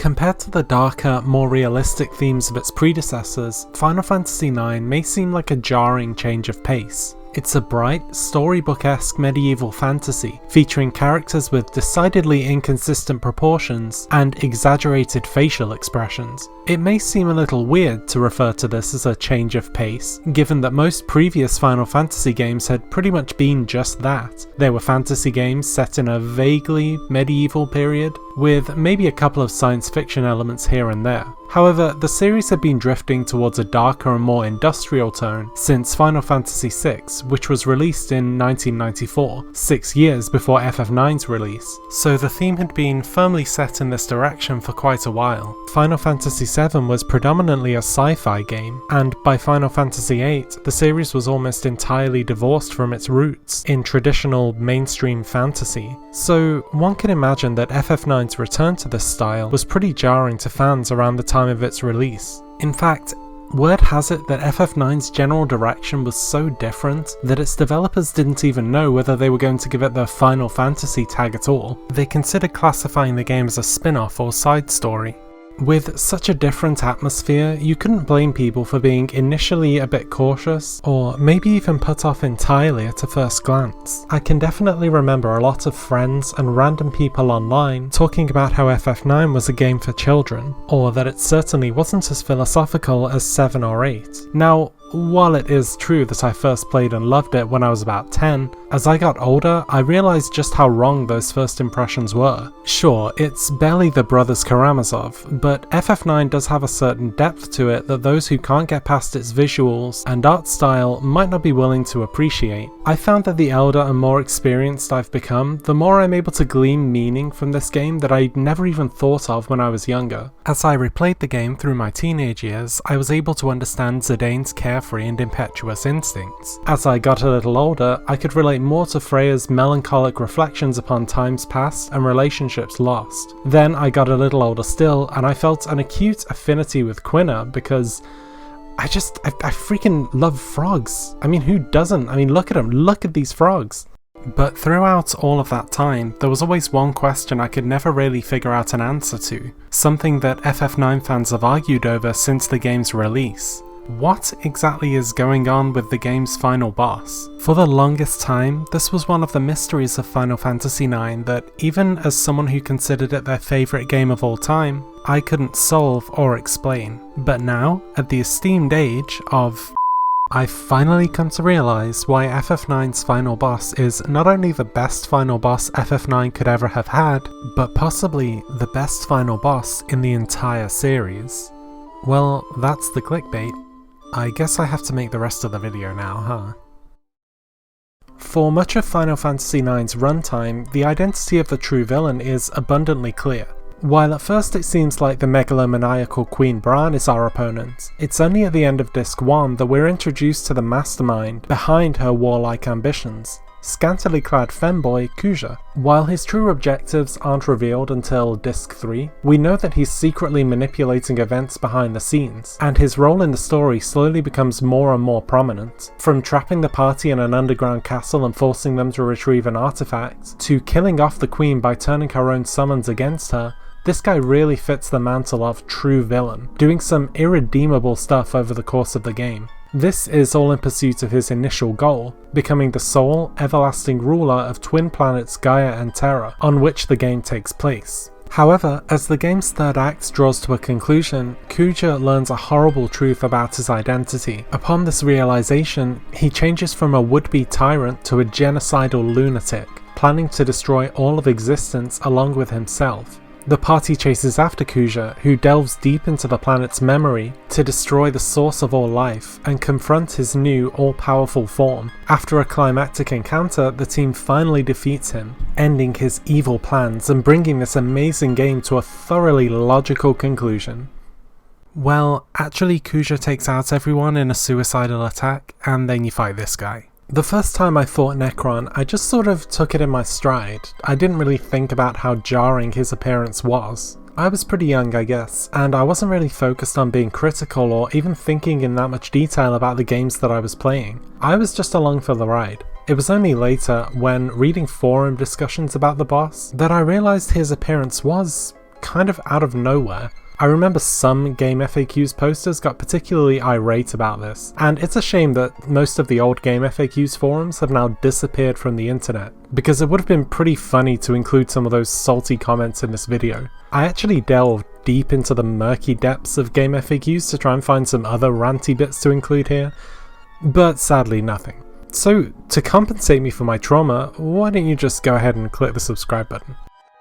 Compared to the darker, more realistic themes of its predecessors, Final Fantasy IX may seem like a jarring change of pace. It's a bright, storybook-esque medieval fantasy, featuring characters with decidedly inconsistent proportions and exaggerated facial expressions. It may seem a little weird to refer to this as a change of pace, given that most previous Final Fantasy games had pretty much been just that. They were fantasy games set in a vaguely medieval period, with maybe a couple of science fiction elements here and there. However, the series had been drifting towards a darker and more industrial tone since Final Fantasy VI, which was released in 1994, 6 years before FF9's release, so the theme had been firmly set in this direction for quite a while. Final Fantasy VII was predominantly a sci-fi game, and by Final Fantasy VIII, the series was almost entirely divorced from its roots in traditional mainstream fantasy, so one can imagine that FF9's return to this style was pretty jarring to fans around the time of its release. In fact, word has it that FF9's general direction was so different that its developers didn't even know whether they were going to give it the Final Fantasy tag at all. They considered classifying the game as a spin-off or side story. With such a different atmosphere, you couldn't blame people for being initially a bit cautious, or maybe even put off entirely at a first glance. I can definitely remember a lot of friends and random people online talking about how FF9 was a game for children, or that it certainly wasn't as philosophical as 7 or 8. Now, while it is true that I first played and loved it when I was about 10, as I got older, I realised just how wrong those first impressions were. Sure, it's barely the Brothers Karamazov, but FF9 does have a certain depth to it that those who can't get past its visuals and art style might not be willing to appreciate. I found that the elder and more experienced I've become, the more I'm able to glean meaning from this game that I'd never even thought of when I was younger. As I replayed the game through my teenage years, I was able to understand Zidane's carefree and impetuous instincts. As I got a little older, I could relate more to Freya's melancholic reflections upon times past and relationships lost. Then I got a little older still, and I felt an acute affinity with Quina because I freaking love frogs. I mean, who doesn't? I mean, look at them, look at these frogs. But throughout all of that time, there was always one question I could never really figure out an answer to, something that FF9 fans have argued over since the game's release. What exactly is going on with the game's final boss? For the longest time, this was one of the mysteries of Final Fantasy IX that, even as someone who considered it their favourite game of all time, I couldn't solve or explain. But now, at the esteemed age of I've finally come to realise why FF9's final boss is not only the best final boss FF9 could ever have had, but possibly the best final boss in the entire series. Well, that's the clickbait. I guess I have to make the rest of the video now, huh? For much of Final Fantasy IX's runtime, the identity of the true villain is abundantly clear. While at first it seems like the megalomaniacal Queen Brahne is our opponent, it's only at the end of Disc 1 that we're introduced to the mastermind behind her warlike ambitions, scantily clad femboy Kuja. While his true objectives aren't revealed until Disc 3, we know that he's secretly manipulating events behind the scenes, and his role in the story slowly becomes more and more prominent. From trapping the party in an underground castle and forcing them to retrieve an artifact, to killing off the Queen by turning her own summons against her, this guy really fits the mantle of true villain, doing some irredeemable stuff over the course of the game. This is all in pursuit of his initial goal, becoming the sole, everlasting ruler of twin planets Gaia and Terra, on which the game takes place. However, as the game's third act draws to a conclusion, Kuja learns a horrible truth about his identity. Upon this realization, he changes from a would-be tyrant to a genocidal lunatic, planning to destroy all of existence along with himself. The party chases after Kuja, who delves deep into the planet's memory to destroy the source of all life and confront his new all-powerful form. After a climactic encounter, the team finally defeats him, ending his evil plans and bringing this amazing game to a thoroughly logical conclusion. Well, actually Kuja takes out everyone in a suicidal attack, and then you fight this guy. The first time I fought Necron, I just sort of took it in my stride. I didn't really think about how jarring his appearance was. I was pretty young, I guess, and I wasn't really focused on being critical or even thinking in that much detail about the games that I was playing. I was just along for the ride. It was only later, when reading forum discussions about the boss, that I realised his appearance was kind of out of nowhere. I remember some Gamefaqs posters got particularly irate about this, and it's a shame that most of the old Gamefaqs forums have now disappeared from the internet, because it would have been pretty funny to include some of those salty comments in this video. I actually delved deep into the murky depths of Gamefaqs to try and find some other ranty bits to include here, but sadly nothing. So to compensate me for my trauma, why don't you just go ahead and click the subscribe button.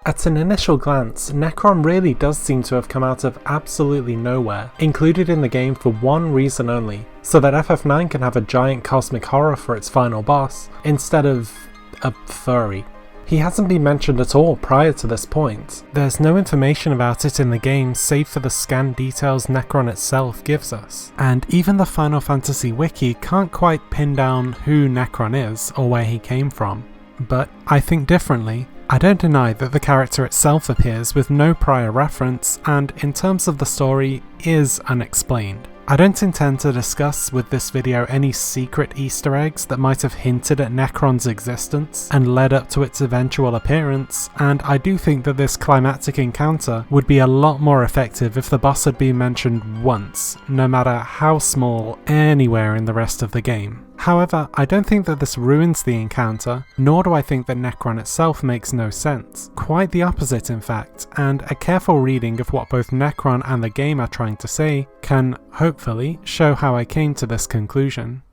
At an initial glance, Necron really does seem to have come out of absolutely nowhere, included in the game for one reason only, so that FF9 can have a giant cosmic horror for its final boss, instead of a furry. He hasn't been mentioned at all prior to this point. There's no information about it in the game save for the scant details Necron itself gives us, and even the Final Fantasy wiki can't quite pin down who Necron is or where he came from. But I think differently. I don't deny that the character itself appears with no prior reference and, in terms of the story, is unexplained. I don't intend to discuss with this video any secret Easter eggs that might have hinted at Necron's existence and led up to its eventual appearance, and I do think that this climactic encounter would be a lot more effective if the boss had been mentioned once, no matter how small, anywhere in the rest of the game. However, I don't think that this ruins the encounter, nor do I think that Necron itself makes no sense. Quite the opposite in fact, and a careful reading of what both Necron and the game are trying to say can, hopefully, show how I came to this conclusion.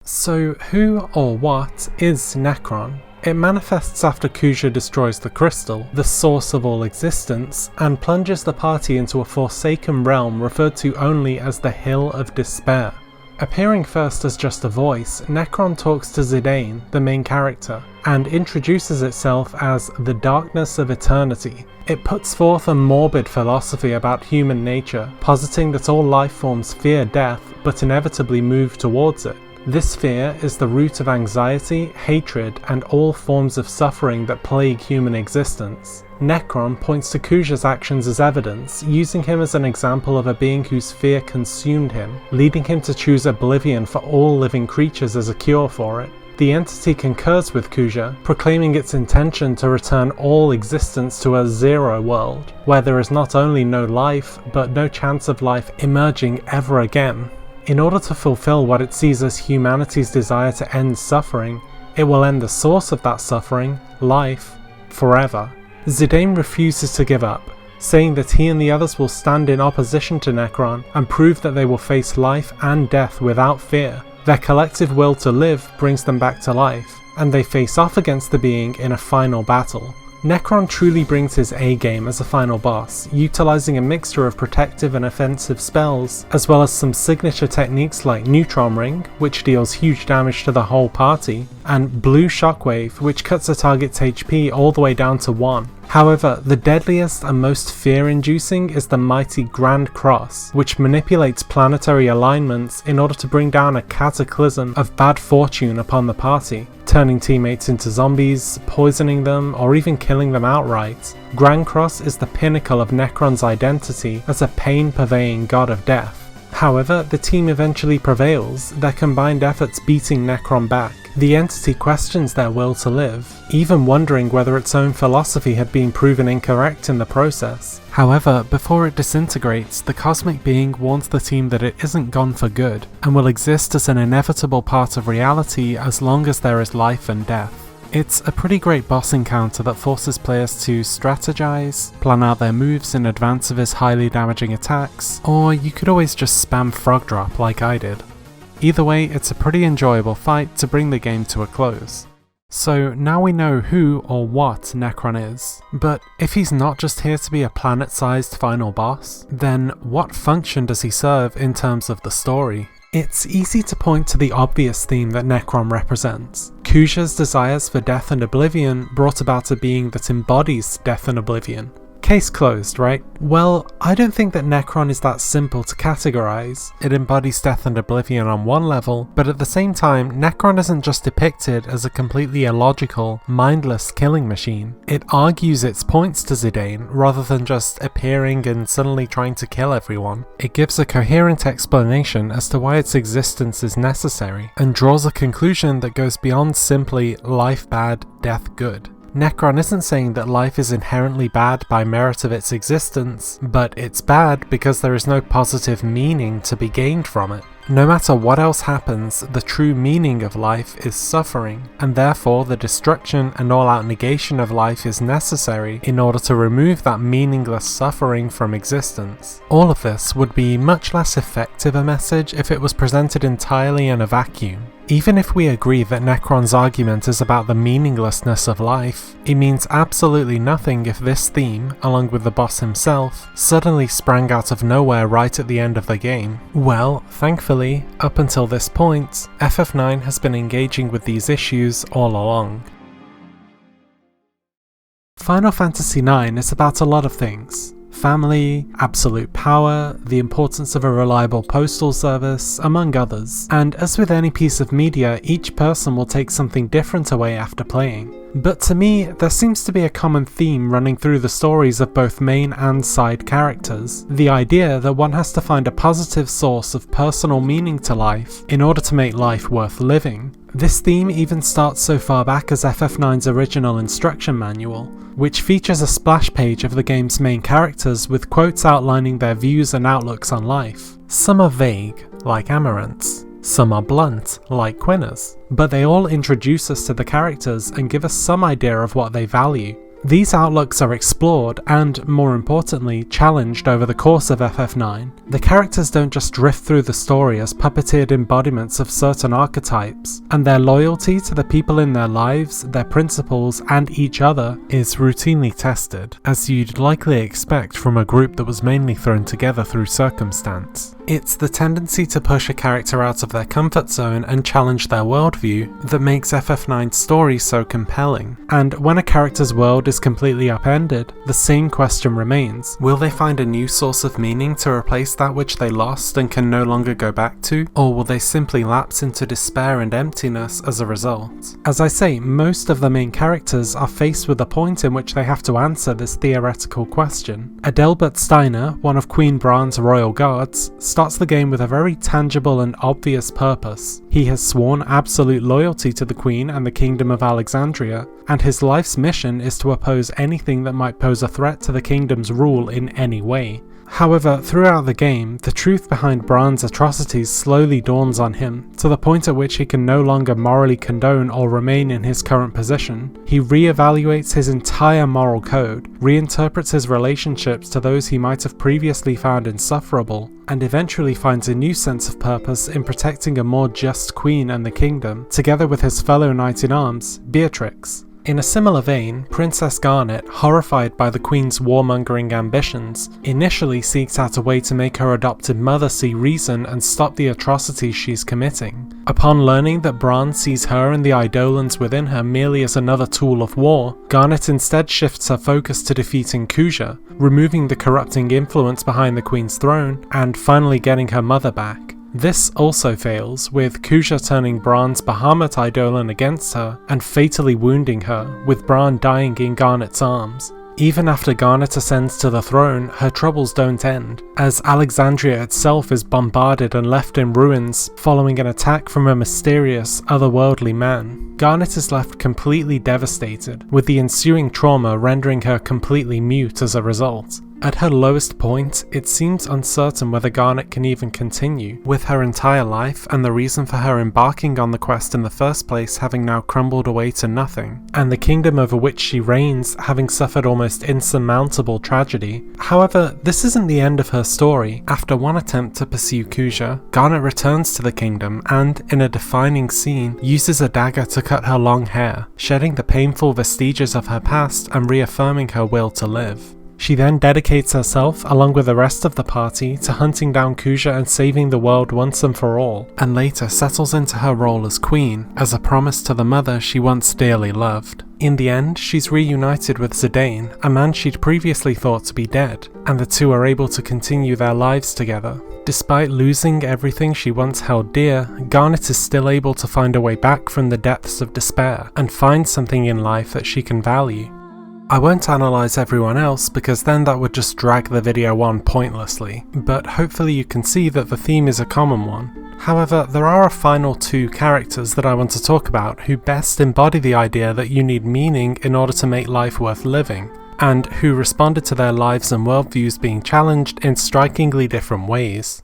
So who or what is Necron? It manifests after Kuja destroys the crystal, the source of all existence, and plunges the party into a forsaken realm referred to only as the Hill of Despair. Appearing first as just a voice, Necron talks to Zidane, the main character, and introduces itself as the Darkness of Eternity. It puts forth a morbid philosophy about human nature, positing that all life forms fear death but inevitably move towards it. This fear is the root of anxiety, hatred, and all forms of suffering that plague human existence. Necron points to Kuja's actions as evidence, using him as an example of a being whose fear consumed him, leading him to choose oblivion for all living creatures as a cure for it. The entity concurs with Kuja, proclaiming its intention to return all existence to a zero world, where there is not only no life, but no chance of life emerging ever again. In order to fulfill what it sees as humanity's desire to end suffering, it will end the source of that suffering, life, forever. Zidane refuses to give up, saying that he and the others will stand in opposition to Necron and prove that they will face life and death without fear. Their collective will to live brings them back to life, and they face off against the being in a final battle. Necron truly brings his A-game as a final boss, utilising a mixture of protective and offensive spells, as well as some signature techniques like Neutron Ring, which deals huge damage to the whole party, and Blue Shockwave, which cuts a target's HP all the way down to 1. However, the deadliest and most fear-inducing is the mighty Grand Cross, which manipulates planetary alignments in order to bring down a cataclysm of bad fortune upon the party, turning teammates into zombies, poisoning them, or even killing them outright. Grand Cross is the pinnacle of Necron's identity as a pain-purveying god of death. However, the team eventually prevails, their combined efforts beating Necron back. The entity questions their will to live, even wondering whether its own philosophy had been proven incorrect in the process. However, before it disintegrates, the cosmic being warns the team that it isn't gone for good, and will exist as an inevitable part of reality as long as there is life and death. It's a pretty great boss encounter that forces players to strategize, plan out their moves in advance of his highly damaging attacks, or you could always just spam frog drop like I did. Either way, it's a pretty enjoyable fight to bring the game to a close. So now we know who or what Necron is, but if he's not just here to be a planet-sized final boss, then what function does he serve in terms of the story? It's easy to point to the obvious theme that Necron represents. Kuja's desires for death and oblivion brought about a being that embodies death and oblivion. Case closed, right? Well, I don't think that Necron is that simple to categorize. It embodies death and oblivion on one level, but at the same time, Necron isn't just depicted as a completely illogical, mindless killing machine. It argues its points to Zidane rather than just appearing and suddenly trying to kill everyone. It gives a coherent explanation as to why its existence is necessary, and draws a conclusion that goes beyond simply life bad, death good. Necron isn't saying that life is inherently bad by merit of its existence, but it's bad because there is no positive meaning to be gained from it. No matter what else happens, the true meaning of life is suffering, and therefore the destruction and all-out negation of life is necessary in order to remove that meaningless suffering from existence. All of this would be much less effective a message if it was presented entirely in a vacuum. Even if we agree that Necron's argument is about the meaninglessness of life, it means absolutely nothing if this theme, along with the boss himself, suddenly sprang out of nowhere right at the end of the game. Well, thankfully, up until this point, FF9 has been engaging with these issues all along. Final Fantasy IX is about a lot of things. Family, absolute power, the importance of a reliable postal service, among others. And as with any piece of media, each person will take something different away after playing. But to me, there seems to be a common theme running through the stories of both main and side characters. The idea that one has to find a positive source of personal meaning to life in order to make life worth living. This theme even starts so far back as FF9's original instruction manual, which features a splash page of the game's main characters with quotes outlining their views and outlooks on life. Some are vague, like Amaranth's. Some are blunt, like Quina's. But they all introduce us to the characters and give us some idea of what they value. These outlooks are explored and, more importantly, challenged over the course of FF9. The characters don't just drift through the story as puppeteered embodiments of certain archetypes, and their loyalty to the people in their lives, their principles, and each other is routinely tested, as you'd likely expect from a group that was mainly thrown together through circumstance. It's the tendency to push a character out of their comfort zone and challenge their worldview that makes FF9's story so compelling. And when a character's world is completely upended, the same question remains: will they find a new source of meaning to replace that which they lost and can no longer go back to? Or will they simply lapse into despair and emptiness as a result? As I say, most of the main characters are faced with a point in which they have to answer this theoretical question. Adelbert Steiner, one of Queen Braun's royal guards, starts the game with a very tangible and obvious purpose. He has sworn absolute loyalty to the Queen and the Kingdom of Alexandria, and his life's mission is to oppose anything that might pose a threat to the kingdom's rule in any way. However, throughout the game, the truth behind Braun's atrocities slowly dawns on him, to the point at which he can no longer morally condone or remain in his current position. He re-evaluates his entire moral code, reinterprets his relationships to those he might have previously found insufferable, and eventually finds a new sense of purpose in protecting a more just queen and the kingdom, together with his fellow knight-in-arms, Beatrix. In a similar vein, Princess Garnet, horrified by the Queen's warmongering ambitions, initially seeks out a way to make her adopted mother see reason and stop the atrocities she's committing. Upon learning that Braun sees her and the Eidolons within her merely as another tool of war, Garnet instead shifts her focus to defeating Kuja, removing the corrupting influence behind the Queen's throne, and finally getting her mother back. This also fails, with Kuja turning Braun's Bahamut Eidolon against her and fatally wounding her, with Braun dying in Garnet's arms. Even after Garnet ascends to the throne, her troubles don't end, as Alexandria itself is bombarded and left in ruins following an attack from a mysterious, otherworldly man. Garnet is left completely devastated, with the ensuing trauma rendering her completely mute as a result. At her lowest point, it seems uncertain whether Garnet can even continue, with her entire life and the reason for her embarking on the quest in the first place having now crumbled away to nothing, and the kingdom over which she reigns having suffered almost insurmountable tragedy. However, this isn't the end of her story. After one attempt to pursue Kuja, Garnet returns to the kingdom and, in a defining scene, uses a dagger to cut her long hair, shedding the painful vestiges of her past and reaffirming her will to live. She then dedicates herself, along with the rest of the party, to hunting down Kuja and saving the world once and for all, and later settles into her role as queen, as a promise to the mother she once dearly loved. In the end, she's reunited with Zidane, a man she'd previously thought to be dead, and the two are able to continue their lives together. Despite losing everything she once held dear, Garnet is still able to find a way back from the depths of despair, and find something in life that she can value. I won't analyse everyone else because then that would just drag the video on pointlessly, but hopefully you can see that the theme is a common one. However, there are a final two characters that I want to talk about who best embody the idea that you need meaning in order to make life worth living, and who responded to their lives and worldviews being challenged in strikingly different ways.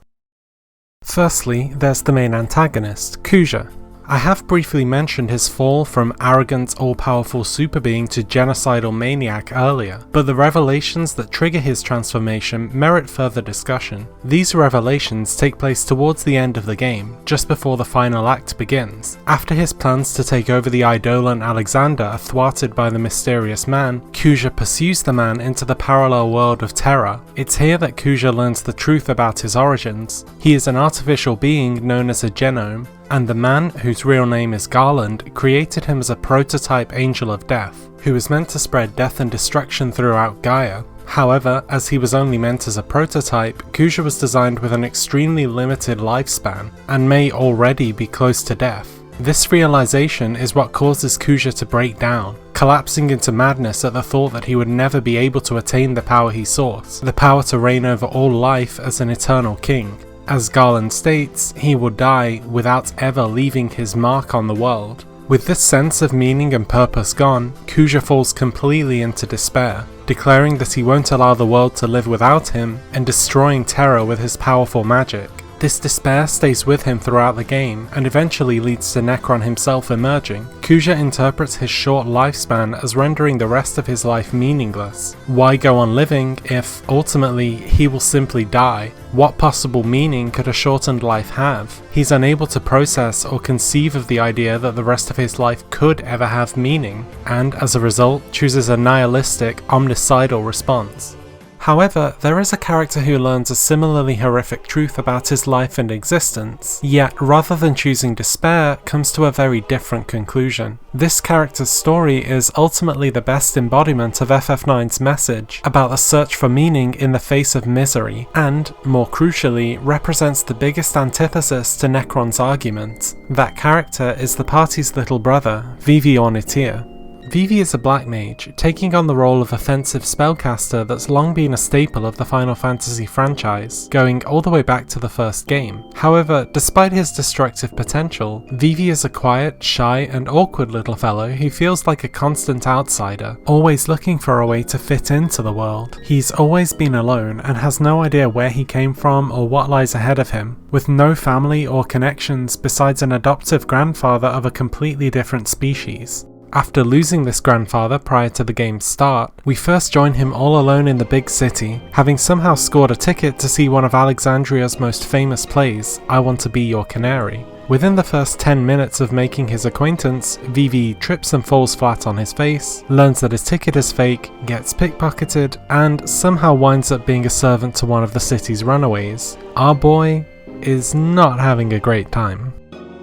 Firstly, there's the main antagonist, Kuja. I have briefly mentioned his fall from arrogant, all-powerful super being to genocidal maniac earlier, but the revelations that trigger his transformation merit further discussion. These revelations take place towards the end of the game, just before the final act begins. After his plans to take over the Eidolon Alexander are thwarted by the mysterious man, Kuja pursues the man into the parallel world of Terra. It's here that Kuja learns the truth about his origins. He is an artificial being known as a genome, and the man, whose real name is Garland, created him as a prototype angel of death, who was meant to spread death and destruction throughout Gaia. However, as he was only meant as a prototype, Kuja was designed with an extremely limited lifespan, and may already be close to death. This realization is what causes Kuja to break down, collapsing into madness at the thought that he would never be able to attain the power he sought, the power to reign over all life as an eternal king. As Garland states, he will die without ever leaving his mark on the world. With this sense of meaning and purpose gone, Kuja falls completely into despair, declaring that he won't allow the world to live without him and destroying Terra with his powerful magic. This despair stays with him throughout the game and eventually leads to Necron himself emerging. Kuja interprets his short lifespan as rendering the rest of his life meaningless. Why go on living if, ultimately, he will simply die? What possible meaning could a shortened life have? He's unable to process or conceive of the idea that the rest of his life could ever have meaning, and as a result chooses a nihilistic, omnicidal response. However, there is a character who learns a similarly horrific truth about his life and existence, yet rather than choosing despair, comes to a very different conclusion. This character's story is ultimately the best embodiment of FF9's message about the search for meaning in the face of misery, and, more crucially, represents the biggest antithesis to Necron's argument. That character is the party's little brother, Vivi or Nitir. Vivi is a black mage, taking on the role of offensive spellcaster that's long been a staple of the Final Fantasy franchise, going all the way back to the first game. However, despite his destructive potential, Vivi is a quiet, shy, and awkward little fellow who feels like a constant outsider, always looking for a way to fit into the world. He's always been alone and has no idea where he came from or what lies ahead of him, with no family or connections besides an adoptive grandfather of a completely different species. After losing this grandfather prior to the game's start, we first join him all alone in the big city, having somehow scored a ticket to see one of Alexandria's most famous plays, I Want to Be Your Canary. Within the first 10 minutes of making his acquaintance, Vivi trips and falls flat on his face, learns that his ticket is fake, gets pickpocketed, and somehow winds up being a servant to one of the city's runaways. Our boy is not having a great time.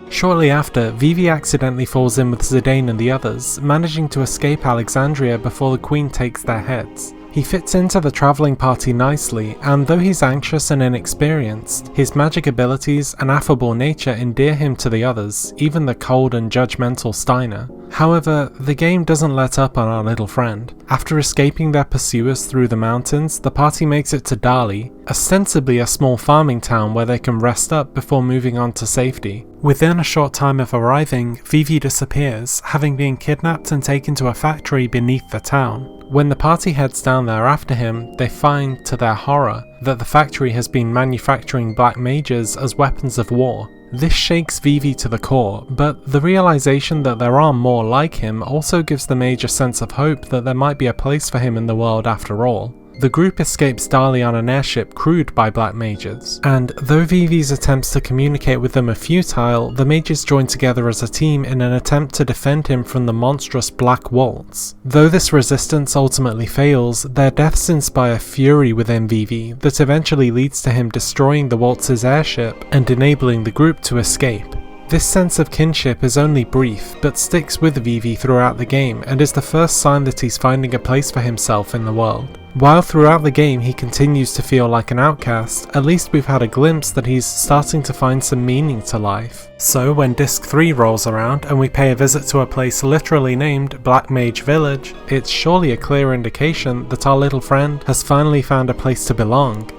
Shortly after, Vivi accidentally falls in with Zidane and the others, managing to escape Alexandria before the Queen takes their heads. He fits into the travelling party nicely, and though he's anxious and inexperienced, his magic abilities and affable nature endear him to the others, even the cold and judgmental Steiner. However, the game doesn't let up on our little friend. After escaping their pursuers through the mountains, the party makes it to Dali, ostensibly a small farming town where they can rest up before moving on to safety. Within a short time of arriving, Vivi disappears, having been kidnapped and taken to a factory beneath the town. When the party heads down there after him, they find, to their horror, that the factory has been manufacturing black mages as weapons of war. This shakes Vivi to the core, but the realization that there are more like him also gives the mage a sense of hope that there might be a place for him in the world after all. The group escapes Dali on an airship crewed by black mages, and though Vivi's attempts to communicate with them are futile, the mages join together as a team in an attempt to defend him from the monstrous black waltz. Though this resistance ultimately fails, their deaths inspire fury within Vivi that eventually leads to him destroying the waltz's airship and enabling the group to escape. This sense of kinship is only brief, but sticks with Vivi throughout the game and is the first sign that he's finding a place for himself in the world. While throughout the game he continues to feel like an outcast, at least we've had a glimpse that he's starting to find some meaning to life. So when Disc 3 rolls around and we pay a visit to a place literally named Black Mage Village, it's surely a clear indication that our little friend has finally found a place to belong.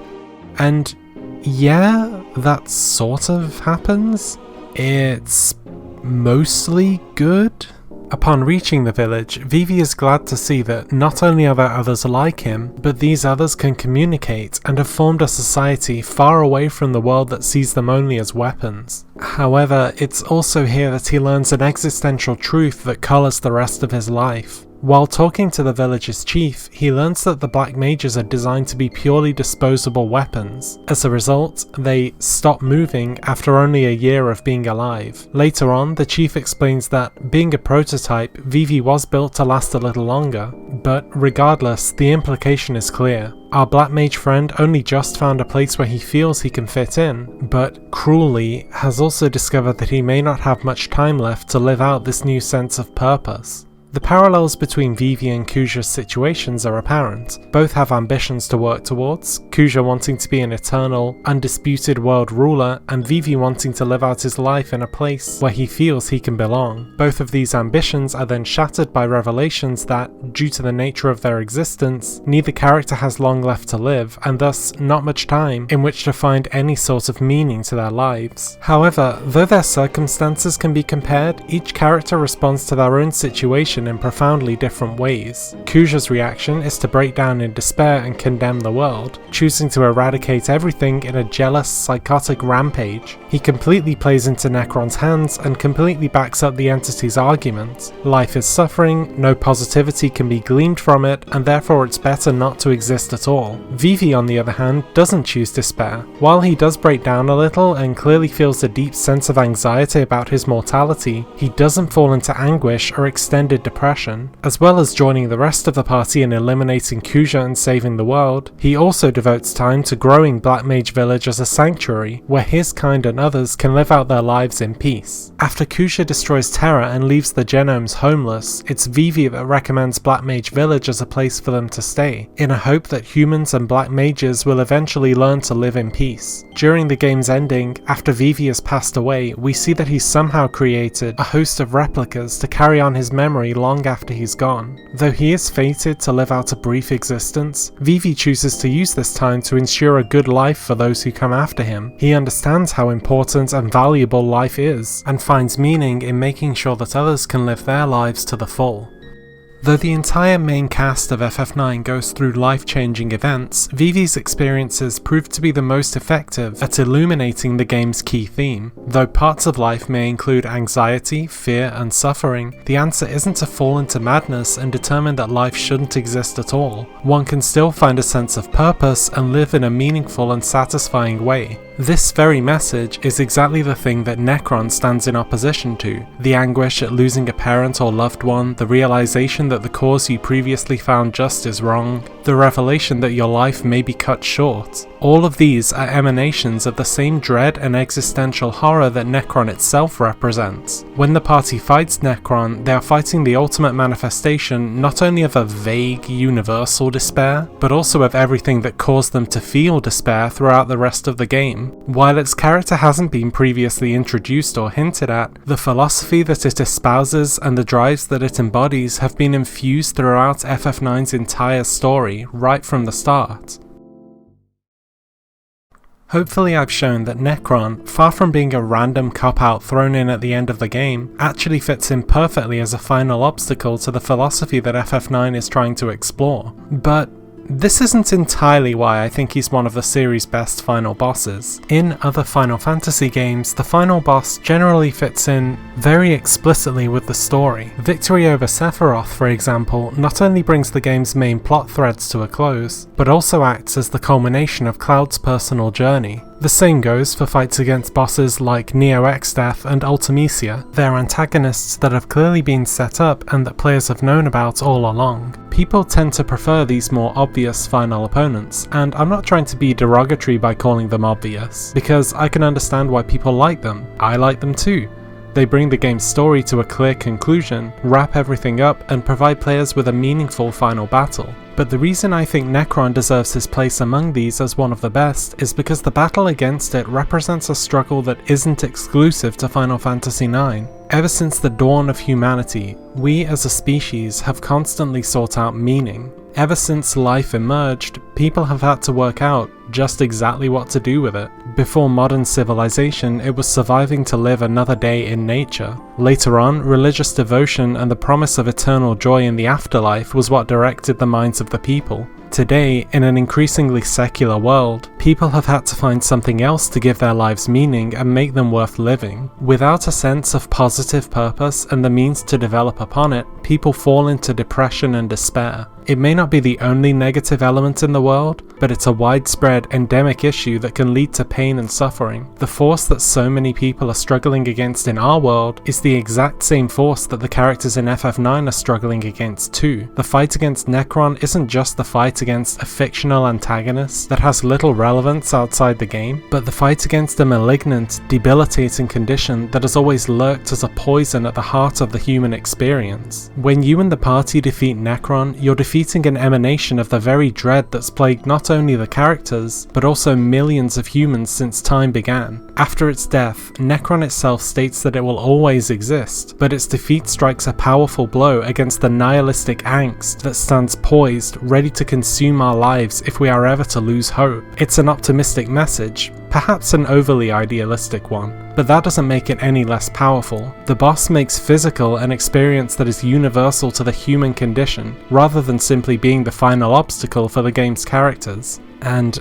And yeah, that sort of happens. It's mostly good. Upon reaching the village, Vivi is glad to see that not only are there others like him, but these others can communicate and have formed a society far away from the world that sees them only as weapons. However, it's also here that he learns an existential truth that colours the rest of his life. While talking to the village's chief, he learns that the black mages are designed to be purely disposable weapons. As a result, they stop moving after only a year of being alive. Later on, the chief explains that, being a prototype, Vivi was built to last a little longer, but regardless, the implication is clear. Our black mage friend only just found a place where he feels he can fit in, but cruelly has also discovered that he may not have much time left to live out this new sense of purpose. The parallels between Vivi and Kuja's situations are apparent. Both have ambitions to work towards, Kuja wanting to be an eternal, undisputed world ruler, and Vivi wanting to live out his life in a place where he feels he can belong. Both of these ambitions are then shattered by revelations that, due to the nature of their existence, neither character has long left to live, and thus not much time in which to find any sort of meaning to their lives. However, though their circumstances can be compared, each character responds to their own situation in profoundly different ways. Kuja's reaction is to break down in despair and condemn the world, choosing to eradicate everything in a jealous, psychotic rampage. He completely plays into Necron's hands and completely backs up the entity's argument. Life is suffering, no positivity can be gleaned from it, and therefore it's better not to exist at all. Vivi, on the other hand, doesn't choose despair. While he does break down a little and clearly feels a deep sense of anxiety about his mortality, he doesn't fall into anguish or extended depression. As well as joining the rest of the party in eliminating Kuja and saving the world, he also devotes time to growing Black Mage Village as a sanctuary, where his kind and others can live out their lives in peace. After Kuja destroys Terra and leaves the genomes homeless, it's Vivi that recommends Black Mage Village as a place for them to stay, in a hope that humans and Black Mages will eventually learn to live in peace. During the game's ending, after Vivi has passed away, we see that he's somehow created a host of replicas to carry on his memory long after he's gone. Though he is fated to live out a brief existence, Vivi chooses to use this time to ensure a good life for those who come after him. He understands how important and valuable life is, and finds meaning in making sure that others can live their lives to the full. Though the entire main cast of FF9 goes through life-changing events, Vivi's experiences prove to be the most effective at illuminating the game's key theme. Though parts of life may include anxiety, fear, and suffering, the answer isn't to fall into madness and determine that life shouldn't exist at all. One can still find a sense of purpose and live in a meaningful and satisfying way. This very message is exactly the thing that Necron stands in opposition to. The anguish at losing a parent or loved one, the realization that the cause you previously found just is wrong, the revelation that your life may be cut short. All of these are emanations of the same dread and existential horror that Necron itself represents. When the party fights Necron, they are fighting the ultimate manifestation not only of a vague, universal despair, but also of everything that caused them to feel despair throughout the rest of the game. While its character hasn't been previously introduced or hinted at, the philosophy that it espouses and the drives that it embodies have been infused throughout FF9's entire story, right from the start. Hopefully I've shown that Necron, far from being a random cop-out thrown in at the end of the game, actually fits in perfectly as a final obstacle to the philosophy that FF9 is trying to explore. But this isn't entirely why I think he's one of the series' best final bosses. In other Final Fantasy games, the final boss generally fits in very explicitly with the story. Victory over Sephiroth, for example, not only brings the game's main plot threads to a close, but also acts as the culmination of Cloud's personal journey. The same goes for fights against bosses like Neo Exdeath and Ultimecia. They're antagonists that have clearly been set up and that players have known about all along. People tend to prefer these more obvious final opponents, and I'm not trying to be derogatory by calling them obvious, because I can understand why people like them. I like them too. They bring the game's story to a clear conclusion, wrap everything up, and provide players with a meaningful final battle. But the reason I think Necron deserves his place among these as one of the best is because the battle against it represents a struggle that isn't exclusive to Final Fantasy IX. Ever since the dawn of humanity, we as a species have constantly sought out meaning. Ever since life emerged, people have had to work out just exactly what to do with it. Before modern civilization, it was surviving to live another day in nature. Later on, religious devotion and the promise of eternal joy in the afterlife was what directed the minds of the people. Today, in an increasingly secular world, people have had to find something else to give their lives meaning and make them worth living. Without a sense of positive purpose and the means to develop upon it, people fall into depression and despair. It may not be the only negative element in the world, but it's a widespread, endemic issue that can lead to pain and suffering. The force that so many people are struggling against in our world is the exact same force that the characters in FF9 are struggling against too. The fight against Necron isn't just the fight against a fictional antagonist that has little relevance outside the game, but the fight against a malignant, debilitating condition that has always lurked as a poison at the heart of the human experience. When you and the party defeat Necron, you're defeating an emanation of the very dread that's plagued not only the characters, but also millions of humans since time began. After its death, Necron itself states that it will always exist, but its defeat strikes a powerful blow against the nihilistic angst that stands poised, ready to consume our lives if we are ever to lose hope. It's an optimistic message, perhaps an overly idealistic one, but that doesn't make it any less powerful. The boss makes physical an experience that is universal to the human condition, rather than simply being the final obstacle for the game's characters. And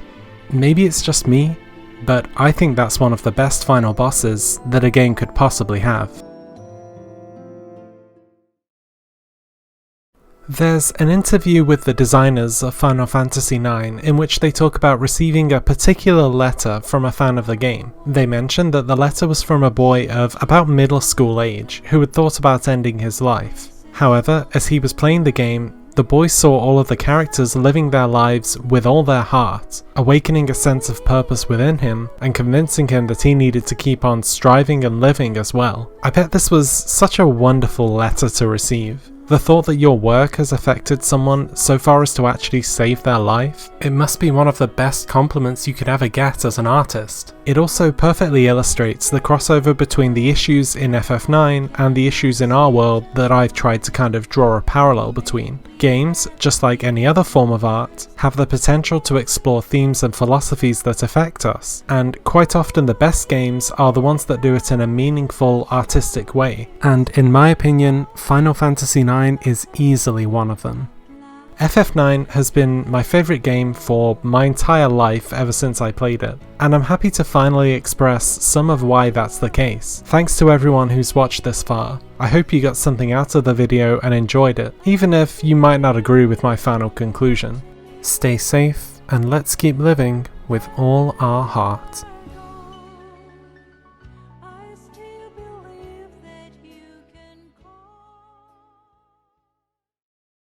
maybe it's just me, but I think that's one of the best final bosses that a game could possibly have. There's an interview with the designers of Final Fantasy IX in which they talk about receiving a particular letter from a fan of the game. They mention that the letter was from a boy of about middle school age who had thought about ending his life. However, as he was playing the game, the boy saw all of the characters living their lives with all their heart, awakening a sense of purpose within him and convincing him that he needed to keep on striving and living as well. I bet this was such a wonderful letter to receive. The thought that your work has affected someone so far as to actually save their life, it must be one of the best compliments you could ever get as an artist. It also perfectly illustrates the crossover between the issues in FF9 and the issues in our world that I've tried to kind of draw a parallel between. Games, just like any other form of art, have the potential to explore themes and philosophies that affect us, and quite often the best games are the ones that do it in a meaningful, artistic way. And in my opinion, Final Fantasy IX is easily one of them. FF9 has been my favourite game for my entire life ever since I played it, and I'm happy to finally express some of why that's the case. Thanks to everyone who's watched this far. I hope you got something out of the video and enjoyed it, even if you might not agree with my final conclusion. Stay safe, and let's keep living with all our heart.